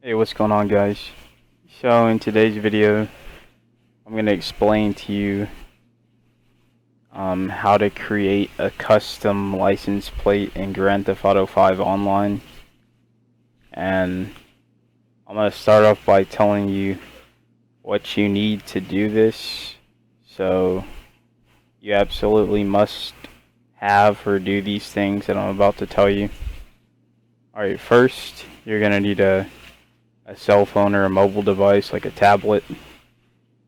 Hey, what's going on, guys? So in today's video I'm going to explain to you how to create a custom license plate in Grand Theft Auto 5 Online. And I'm going to start off by telling you what you need to do this. So you absolutely must have or do these things that I'm about to tell you. Alright, first you're going to need a cell phone or a mobile device like a tablet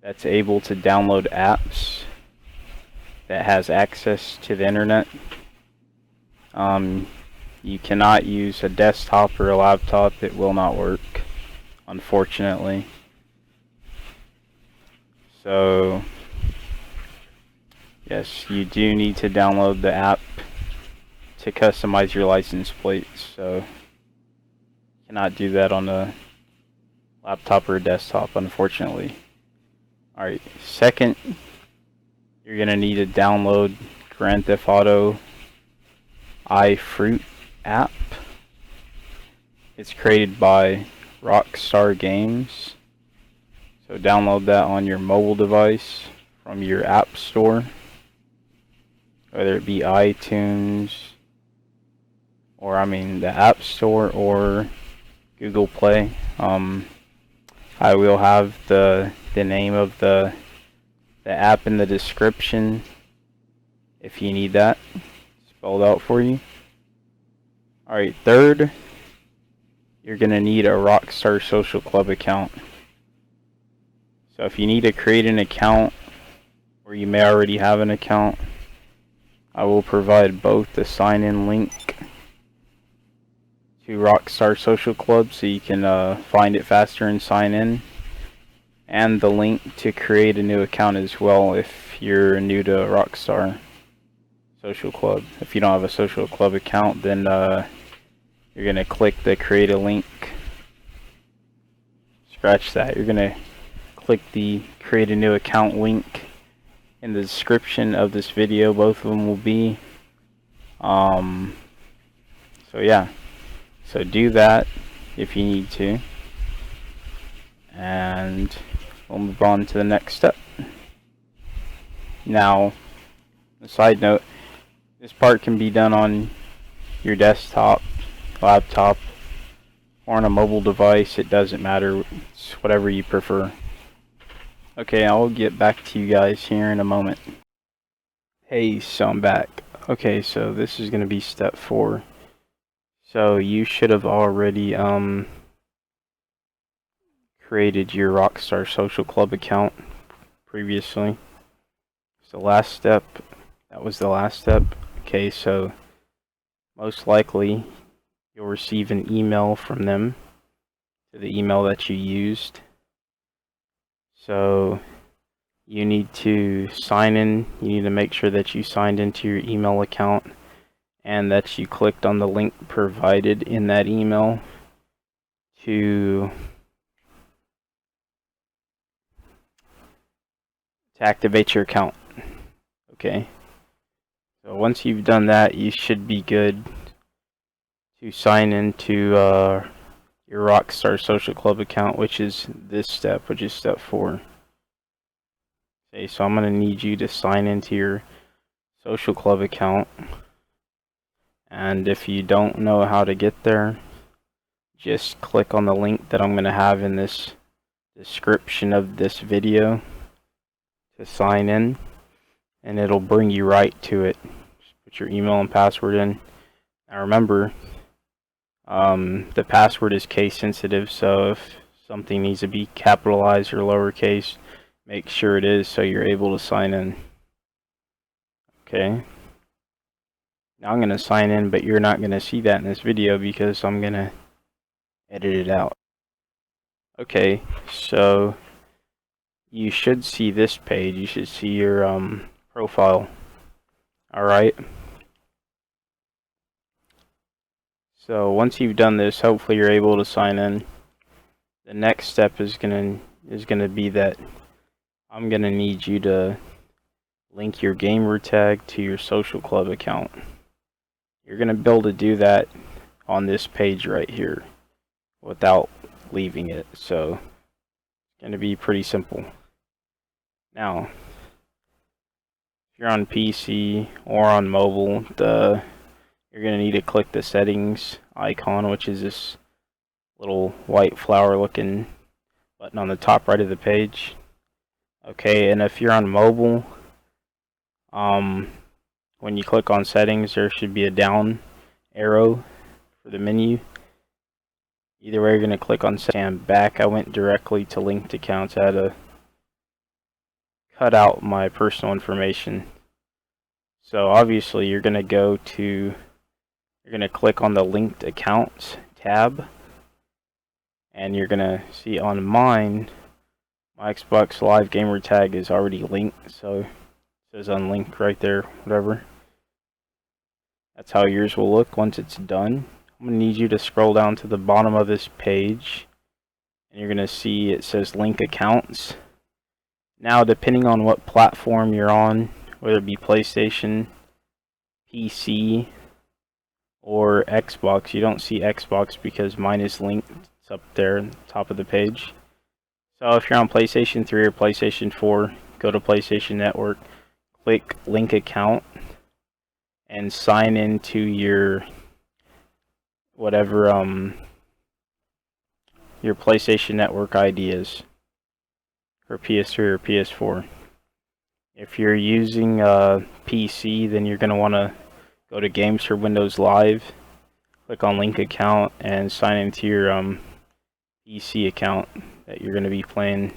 that's able to download apps, that has access to the internet. You cannot use a desktop or a laptop. It will not work, unfortunately. So yes, you do need to download the app to customize your license plates. So you cannot do that on a laptop or a desktop, unfortunately. Alright, second, you're going to need to download Grand Theft Auto iFruit app. It's created by Rockstar Games. So download that on your mobile device from your app store, whether it be iTunes, or the App Store or Google Play. I will have the name of the app in the description if you need that spelled out for you. Alright, third, you're going to need a Rockstar Social Club account. So if you need to create an account, or you may already have an account, I will provide both the sign-in link to Rockstar Social Club so you can find it faster and sign in, and the link to create a new account as well if you're new to Rockstar Social Club. If you don't have a social club account, then you're going to click the create a link. Scratch that. You're going to click the create a new account link in the description of this video. Both of them will be. So yeah. So do that if you need to. And we'll move on to the next step. Now, a side note, this part can be done on your desktop, laptop, or on a mobile device. It doesn't matter. It's whatever you prefer. Okay, I'll get back to you guys here in a moment. Hey, so I'm back. Okay, so this is going to be step 4. So you should have already created your Rockstar Social Club account previously. It's the last step. That was the last step. Okay, so most likely you'll receive an email from them to the email that you used. So you need to sign in. You need to make sure that you signed into your email account and that you clicked on the link provided in that email to activate your account. Okay, so once you've done that, you should be good to sign into your Rockstar Social Club account, which is this step, which is step 4. Okay, so I'm going to need you to sign into your Social Club account. And if you don't know how to get there, just click on the link that I'm going to have in this description of this video to sign in, and it'll bring you right to it. Just put your email and password in. Now remember, the password is case sensitive, so if something needs to be capitalized or lowercase, make sure it is so you're able to sign in. Okay. Now I'm going to sign in, but you're not going to see that in this video because I'm going to edit it out. Okay, so you should see this page. You should see your profile. Alright. So once you've done this, hopefully you're able to sign in. The next step is gonna be that I'm gonna need you to link your gamer tag to your social club account. You're gonna be able to do that on this page right here without leaving it. So it's going to be pretty simple. Now, if you're on PC or on mobile, you're going to need to click the settings icon, which is this little white flower looking button on the top right of the page. Okay, and if you're on mobile, when you click on settings, there should be a down arrow for the menu. Either way, you're going to click on settings and back. I went directly to linked accounts. I had to cut out my personal information. So obviously you're going to click on the linked accounts tab, and you're going to see on mine, my Xbox Live gamer tag is already linked, so it says unlinked right there, whatever. That's how yours will look once it's done. I'm going to need you to scroll down to the bottom of this page, and you're going to see it says link accounts. Now, depending on what platform you're on, whether it be PlayStation, PC, or Xbox, you don't see Xbox because mine is linked. It's up there at the top of the page. So if you're on PlayStation 3 or PlayStation 4, go to PlayStation Network, click link account, and sign into your whatever your PlayStation Network ID is for PS3 or PS4. If you're using PC, then you're going to want to go to Games for Windows Live, click on link account, and sign into your PC account that you're going to be playing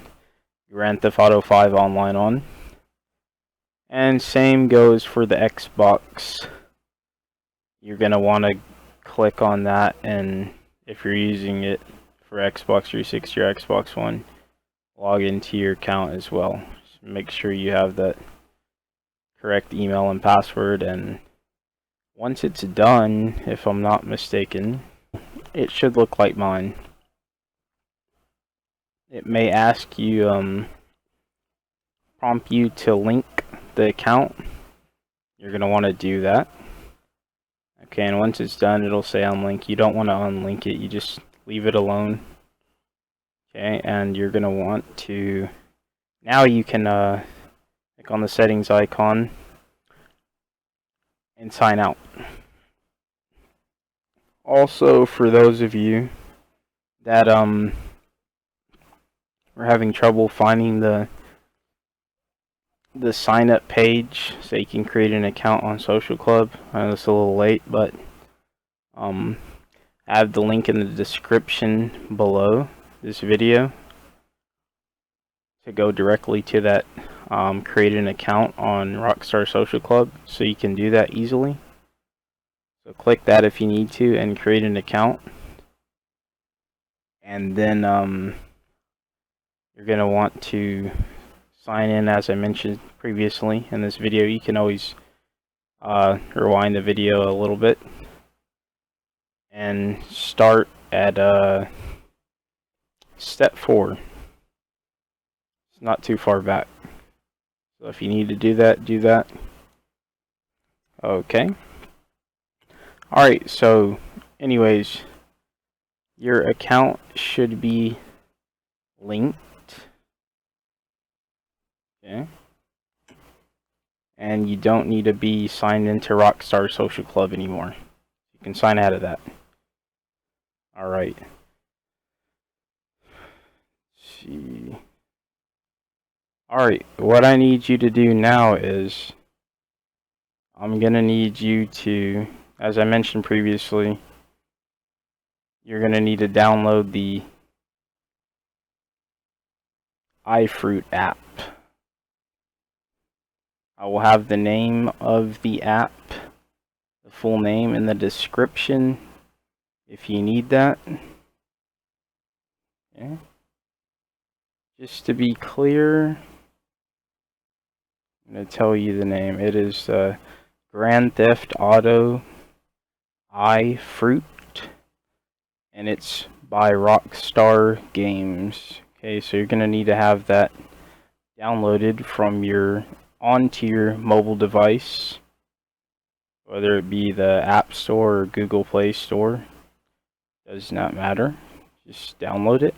Grand Theft Auto 5 Online on. And same goes for the Xbox. You're going to want to click on that, and if you're using it for Xbox 360 or Xbox One, log into your account as well. Just make sure you have that correct email and password, and once it's done, if I'm not mistaken, it should look like mine. It may ask you, prompt you to link the account. You're going to want to do that. Okay, and once it's done, it'll say unlink. You don't want to unlink it, you just leave it alone. Okay, and you're going to want to, now you can click on the settings icon and sign out. Also, for those of you that are having trouble finding the sign up page so you can create an account on Social Club, I know it's a little late, but I have the link in the description below this video to go directly to that create an account on Rockstar Social Club, so you can do that easily. So click that if you need to and create an account, and then you're going to want to sign in as I mentioned previously in this video. You can always rewind the video a little bit and start at step 4. It's not too far back. So if you need to do that, do that. Okay. Alright, so anyways, your account should be linked. Okay. And you don't need to be signed into Rockstar Social Club anymore. You can sign out of that. Alright. Let's see. Alright, what I need you to do now is I'm going to need you to, as I mentioned previously, you're going to need to download the iFruit app. I will have the name of the app, the full name, in the description if you need that. Okay. Just to be clear, I'm going to tell you the name. It is Grand Theft Auto iFruit, and it's by Rockstar Games. Okay, so you're going to need to have that downloaded from onto your mobile device, whether it be the App Store or Google Play Store. Does not matter. just download it.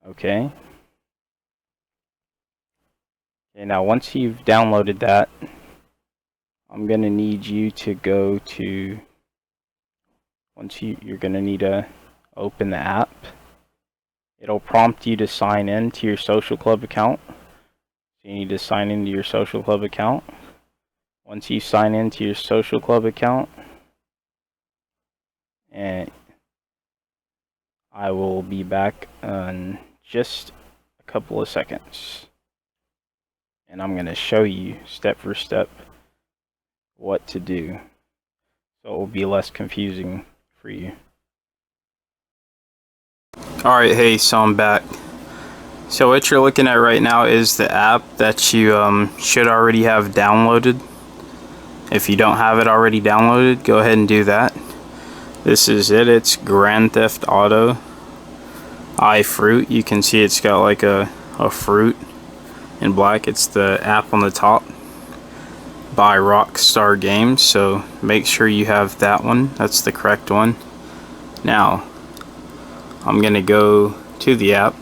Okay. Okay, now once you've downloaded that, I'm gonna need you to go to, you're gonna need to open the app. It'll prompt you to sign in to your Social Club account. So you need to sign into your Social Club account. Once you sign into your Social Club account, and I will be back in just a couple of seconds. And I'm going to show you step for step what to do, so it will be less confusing for you. Alright, hey, so I'm back. So what you're looking at right now is the app that you should already have downloaded. If you don't have it already downloaded, go ahead and do that. This is it. It's Grand Theft Auto iFruit. You can see it's got like a fruit in black. It's the app on the top by Rockstar Games, so make sure you have that one. That's the correct one. Now I'm gonna go to the app.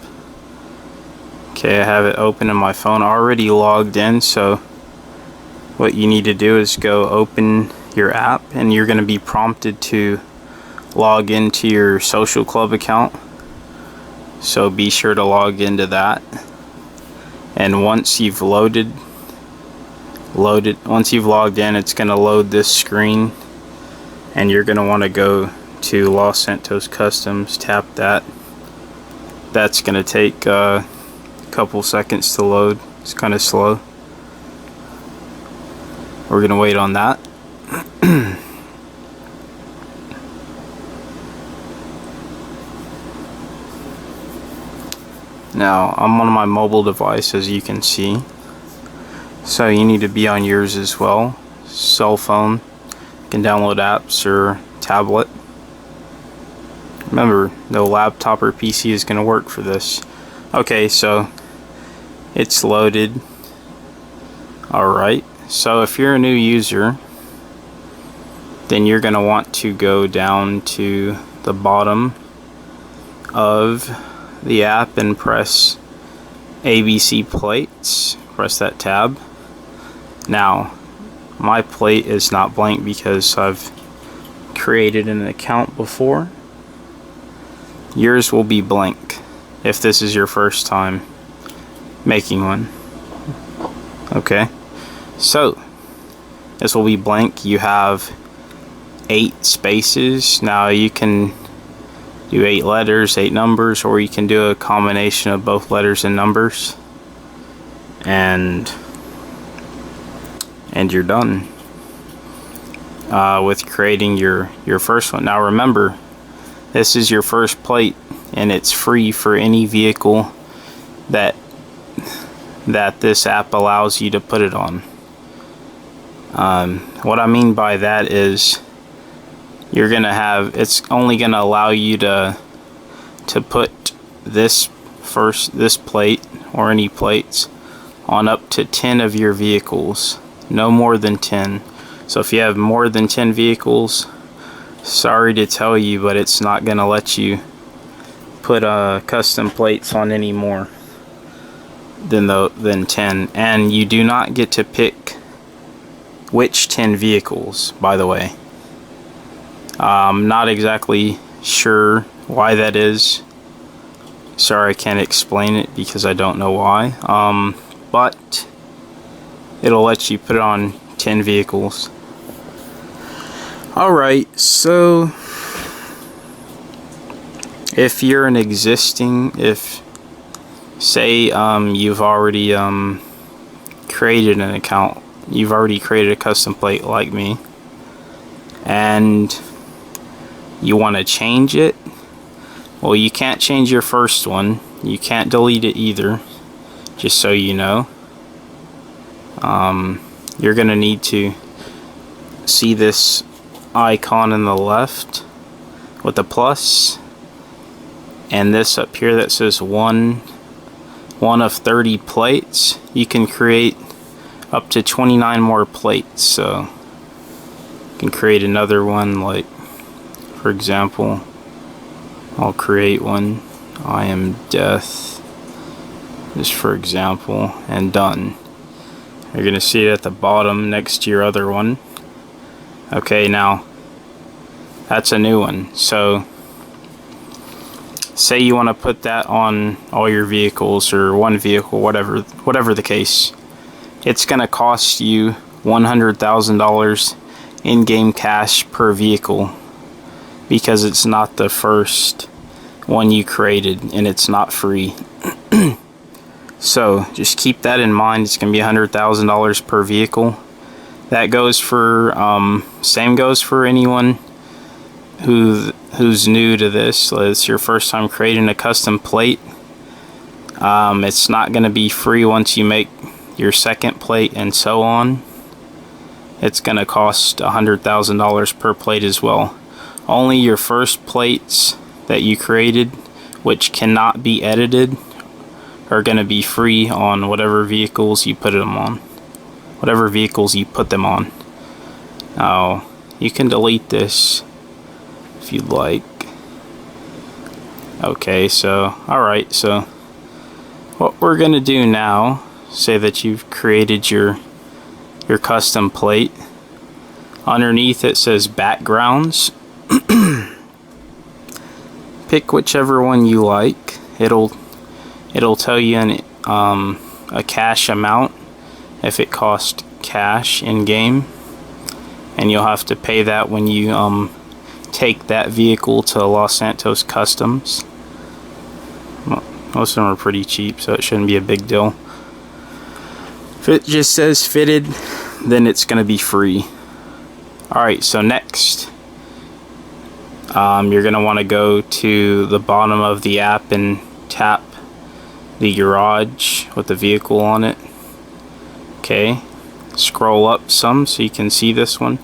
Okay, I have it open in my phone, already logged in. So what you need to do is go open your app, and you're going to be prompted to log into your Social Club account. So be sure to log into that. And once you've logged in, it's going to load this screen, and you're going to want to go to Los Santos Customs, tap that. That's going to take a couple seconds to load. It's kind of slow. We're going to wait on that. Now, I'm on my mobile device, as you can see. So you need to be on yours as well. Cell phone. You can download apps, or tablet. Remember, no laptop or PC is going to work for this. Okay, so it's loaded. Alright, so if you're a new user, then you're going to want to go down to the bottom of the app and press ABC plates. Press that tab. Now, my plate is not blank because I've created an account before. Yours will be blank if this is your first time making one. Okay, so this will be blank. You have 8 spaces. Now you can do 8 letters, 8 numbers, or you can do a combination of both letters and numbers, and you're done with creating your first one. Now remember, this is your first plate, and it's free for any vehicle that this app allows you to put it on. What I mean by that is you're gonna have, it's only gonna allow you to put this plate or any plates on up to 10 of your vehicles, no more than 10. So if you have more than 10 vehicles, sorry to tell you, but it's not gonna let you put custom plates on any more than 10. And you do not get to pick which 10 vehicles, by the way. I'm not exactly sure why that is. Sorry, I can't explain it because I don't know why. But it'll let you put it on 10 vehicles. Alright, so if you're an existing, say you've already created an account, you've already created a custom plate like me, and you want to change it, well, you can't change your first one. You can't delete it either, just so you know. You're going to need to see this icon in the left with a plus, and this up here that says one of 30 plates. You can create up to 29 more plates, so you can create another one, like for example I'll create one. I am death, just for example, and done. You're gonna see it at the bottom next to your other one. Okay, now that's a new one. So say you want to put that on all your vehicles or one vehicle, whatever the case. It's gonna cost you $100,000 in-game cash per vehicle, because it's not the first one you created and it's not free. So just keep that in mind. It's gonna be $100,000 per vehicle. That goes for same goes for anyone who's new to this. So it's your first time creating a custom plate. It's not gonna be free once you make your second plate and so on. It's gonna cost $100,000 per plate as well. Only your first plates that you created, which cannot be edited, are gonna be free on whatever vehicles you put them on. Whatever vehicles you put them on. Now, you can delete this if you'd like. Okay, so, alright, so what we're gonna do now, say that you've created your custom plate. Underneath it says backgrounds. Pick whichever one you like. It'll tell you a cash amount if it costs cash in game, and you'll have to pay that when you take that vehicle to Los Santos Customs. Well, most of them are pretty cheap, so it shouldn't be a big deal. If it just says fitted, then it's gonna be free. Alright, so next you're gonna want to go to the bottom of the app and tap the garage with the vehicle on it. Okay, scroll up some so you can see this one.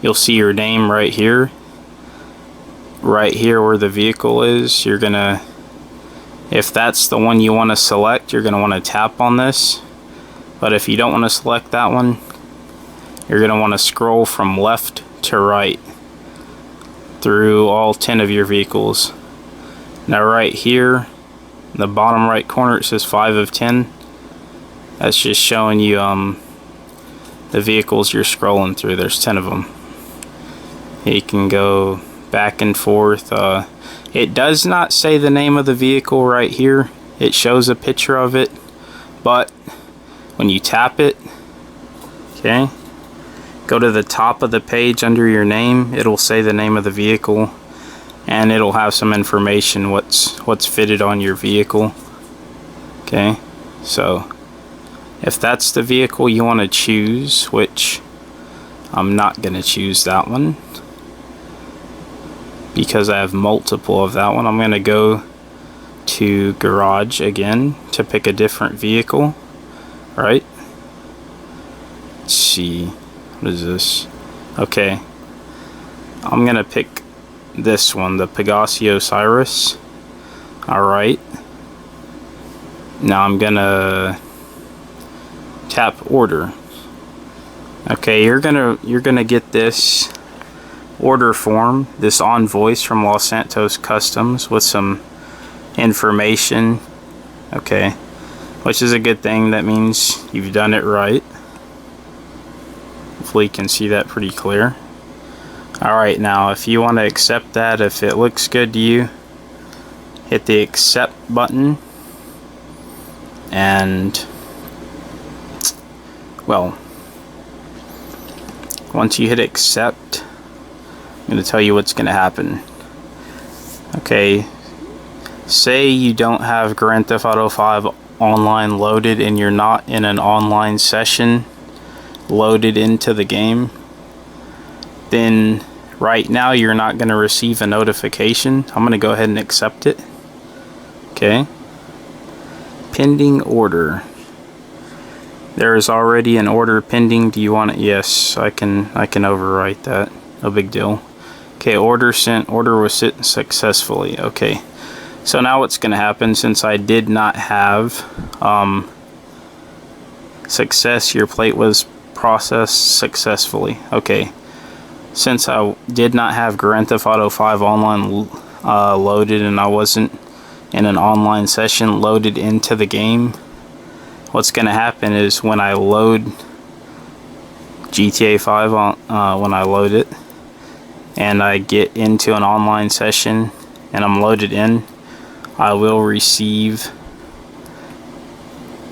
You'll see your name right here where the vehicle is. You're gonna, if that's the one you want to select, you're gonna want to tap on this. But if you don't want to select that one, you're gonna want to scroll from left to right through all 10 of your vehicles. Now right here in the bottom right corner it says 5 of 10. That's just showing you the vehicles you're scrolling through. There's 10 of them. You can go back and forth. It does not say the name of the vehicle right here. It shows a picture of it, but when you tap it, okay, go to the top of the page under your name, it'll say the name of the vehicle, and it'll have some information what's fitted on your vehicle. Okay, so if that's the vehicle you want to choose, which I'm not going to choose that one because I have multiple of that one, I'm going to go to garage again to pick a different vehicle. Right, let's see, what is this? Okay, I'm gonna pick this one, the Pegasio Cyrus. Alright, now I'm gonna tap order. Okay, you're gonna get this order form, this on voice from Los Santos Customs with some information. Okay, which is a good thing. That means you've done it right. Hopefully you can see that pretty clear. Alright, now if you want to accept that, if it looks good to you, hit the accept button, and well, once you hit accept, I'm going to tell you what's going to happen. Okay, say you don't have Grand Theft Auto 5 Online loaded and you're not in an online session loaded into the game, then right now you're not going to receive a notification. I'm going to go ahead and accept it. Okay, pending order. There is already an order pending. Do you want it? Yes, I can overwrite that. No big deal. Okay, order sent. Order was sent successfully. Okay, so now what's going to happen, since I did not have success, your plate was processed successfully. Okay, since I did not have Grand Theft Auto 5 Online loaded and I wasn't in an online session loaded into the game, what's gonna happen is when I load GTA 5 on, when I load it and I get into an online session and I'm loaded in, I will receive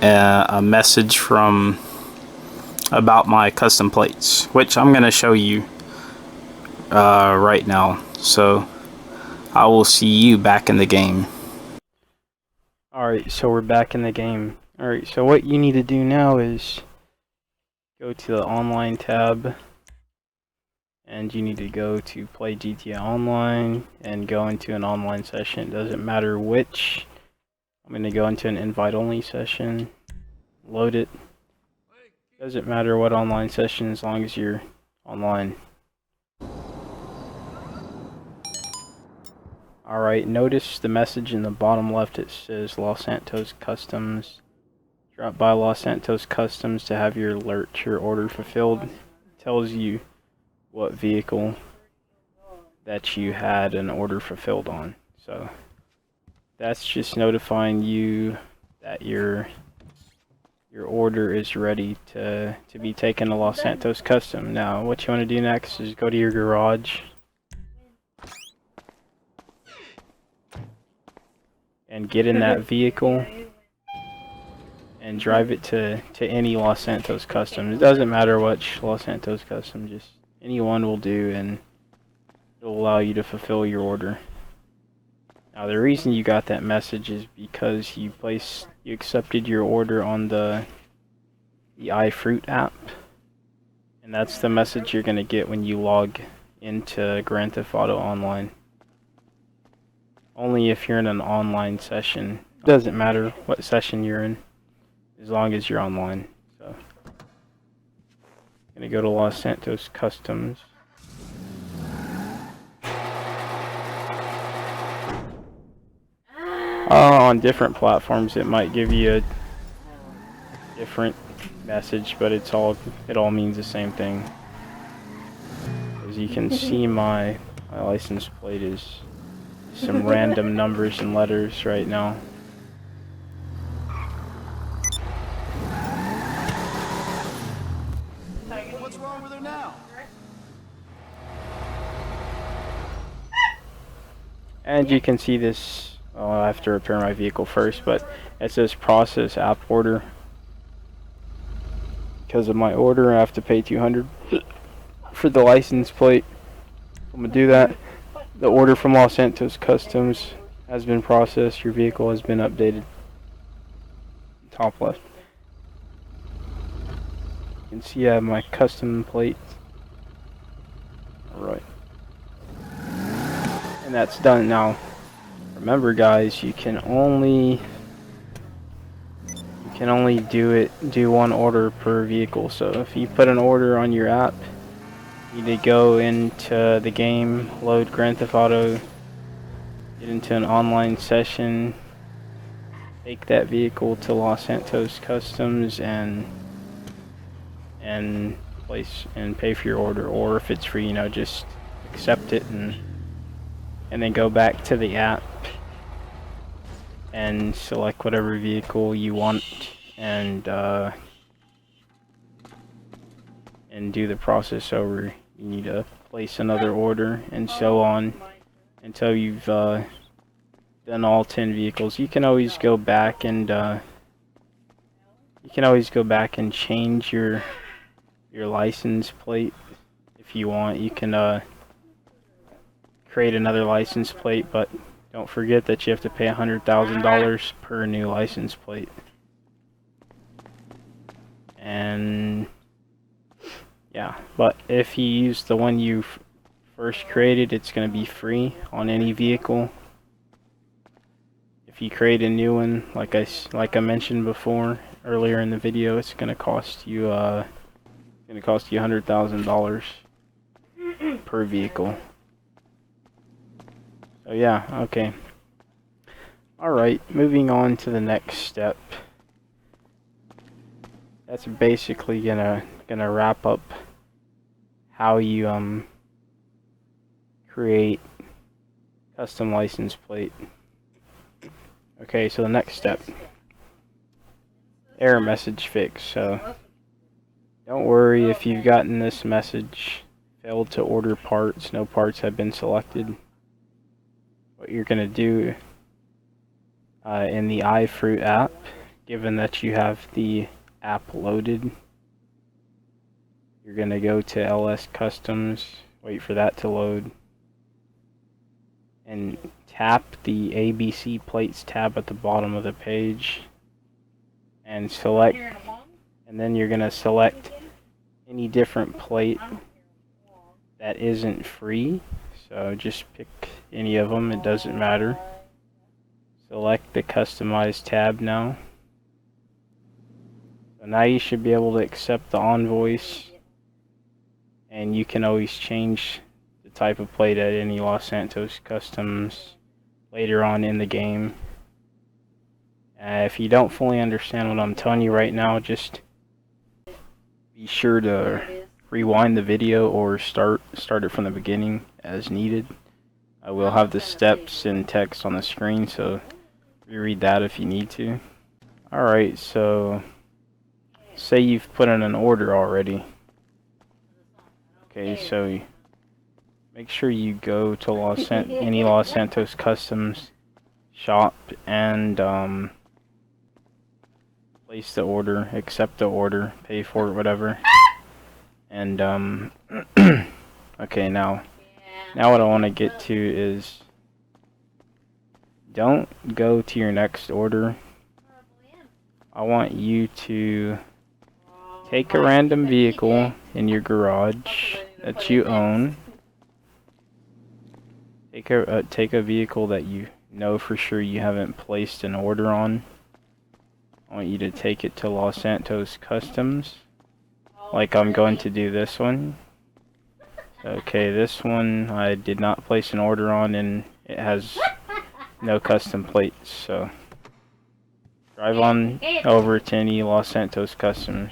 a message from about my custom plates, which I'm gonna show you right now. So I will see you back in the game. Alright, so we're back in the game. Alright, so what you need to do now is go to the online tab, and you need to go to play GTA Online and go into an online session. It doesn't matter which. I'm going to go into an invite only session, load it. Doesn't matter what online session as long as you're online. Alright, notice the message in the bottom left. It says Los Santos Customs. Drop by Los Santos Customs to have your order fulfilled. It tells you what vehicle that you had an order fulfilled on. So that's just notifying you that your order is ready to be taken to Los Santos Custom. Now what you want to do next is go to your garage and get in that vehicle and drive it to any Los Santos Custom. It doesn't matter which Los Santos Custom, just any one will do, and it'll allow you to fulfill your order. Now the reason you got that message is because you accepted your order on the iFruit app, and that's the message you're gonna get when you log into Grand Theft Auto Online. Only if you're in an online session. It doesn't matter what session you're in, as long as you're online. So I'm gonna go to Los Santos Customs. On different platforms it might give you a different message, but it all means the same thing. As you can see, my license plate is some random numbers and letters right now. What's wrong with her now? And you can see this. Well, I have to repair my vehicle first, but it says process app order. Because of my order, I have to pay $200 for the license plate. I'm gonna do that. The order from Los Santos Customs has been processed. Your vehicle has been updated. Top left. You can see I have my custom plate. Alright. And that's done now. Remember guys, you can only do one order per vehicle. So if you put an order on your app, you need to go into the game, load Grand Theft Auto, get into an online session, take that vehicle to Los Santos Customs and place and pay for your order. Or if it's free, just accept it and then go back to the app and select whatever vehicle you want and do the process over. You need to place another order and so on until you've done all 10 vehicles. You can always go back and change your license plate if you want. You can create another license plate, but don't forget that you have to pay $100,000 per new license plate. And yeah, but if you use the one you first created, it's going to be free on any vehicle. If you create a new one, like I mentioned before earlier in the video, it's going to cost you $100,000 per vehicle. So yeah, okay. Alright, moving on to the next step. That's basically gonna wrap up how you create custom license plate. Okay, so the next step, error message fix. So don't worry if you've gotten this message, failed to order parts, no parts have been selected. What you're going to do in the iFruit app, given that you have the app loaded, you're going to go to LS Customs, wait for that to load, and tap the ABC plates tab at the bottom of the page and select, and then you're going to select any different plate that isn't free. So just pick any of them, it doesn't matter. Select the customize tab now. So now you should be able to accept the on voice, and you can always change the type of plate at any Los Santos Customs later on in the game. If you don't fully understand what I'm telling you right now, just be sure to rewind the video or start it from the beginning as needed. I will have the steps in text on the screen, so reread that if you need to. Alright, so say you've put in an order already. Okay, so make sure you go to any Los Santos Customs shop and place the order, accept the order, pay for it, whatever. And okay, now what I want to get to is, don't go to your next order. I want you to take a random vehicle in your garage that you own. Take a vehicle that you know for sure you haven't placed an order on. I want you to take it to Los Santos Customs, like I'm going to do this one. Okay, this one I did not place an order on, and it has no custom plates, so drive on over to any Los Santos Customs.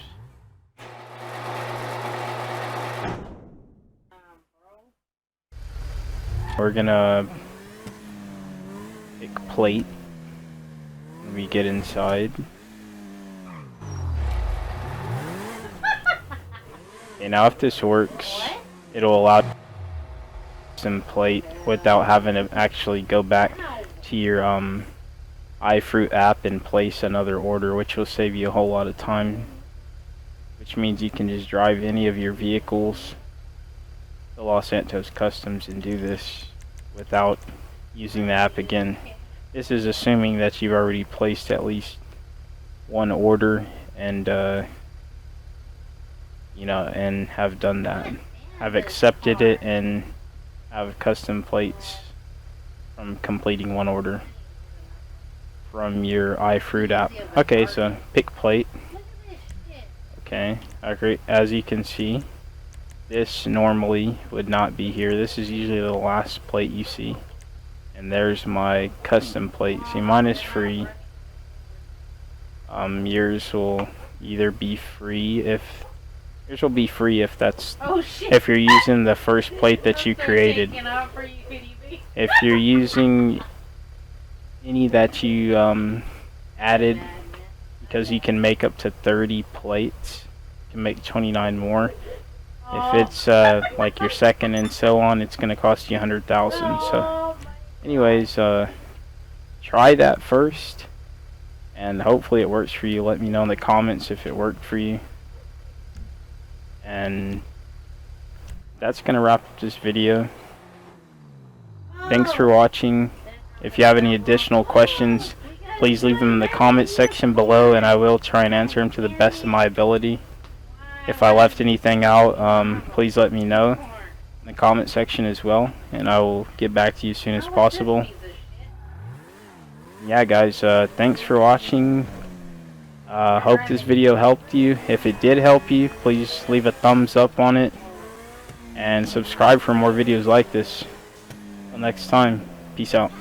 We're gonna pick plate when we get inside. Okay, now if this works, it'll allow some plate without having to actually go back to your iFruit app and place another order, which will save you a whole lot of time, which means you can just drive any of your vehicles to Los Santos Customs and do this without using the app again. This is assuming that you've already placed at least one order and you know, and have done that, have accepted it, and have custom plates from completing one order from your iFruit app. Okay, so pick plate. Okay, great. As you can see, this normally would not be here. This is usually the last plate you see, and there's my custom plate. See, mine is free. Yours will either be free if that's if you're using the first plate that you created. If you're using any that you added, because you can make up to 30 plates, you can make 29 more. If it's like your second and so on, it's going to cost you 100,000. So anyways, try that first, and hopefully it works for you. Let me know in the comments if it worked for you. And that's going to wrap up this video. Thanks for watching. If you have any additional questions, please leave them in the comment section below, and I will try and answer them to the best of my ability. If I left anything out, please let me know in the comment section as well, and I will get back to you as soon as possible. Yeah guys, thanks for watching. Hope this video helped you. If it did help you, please leave a thumbs up on it and subscribe for more videos like this. Until next time, peace out.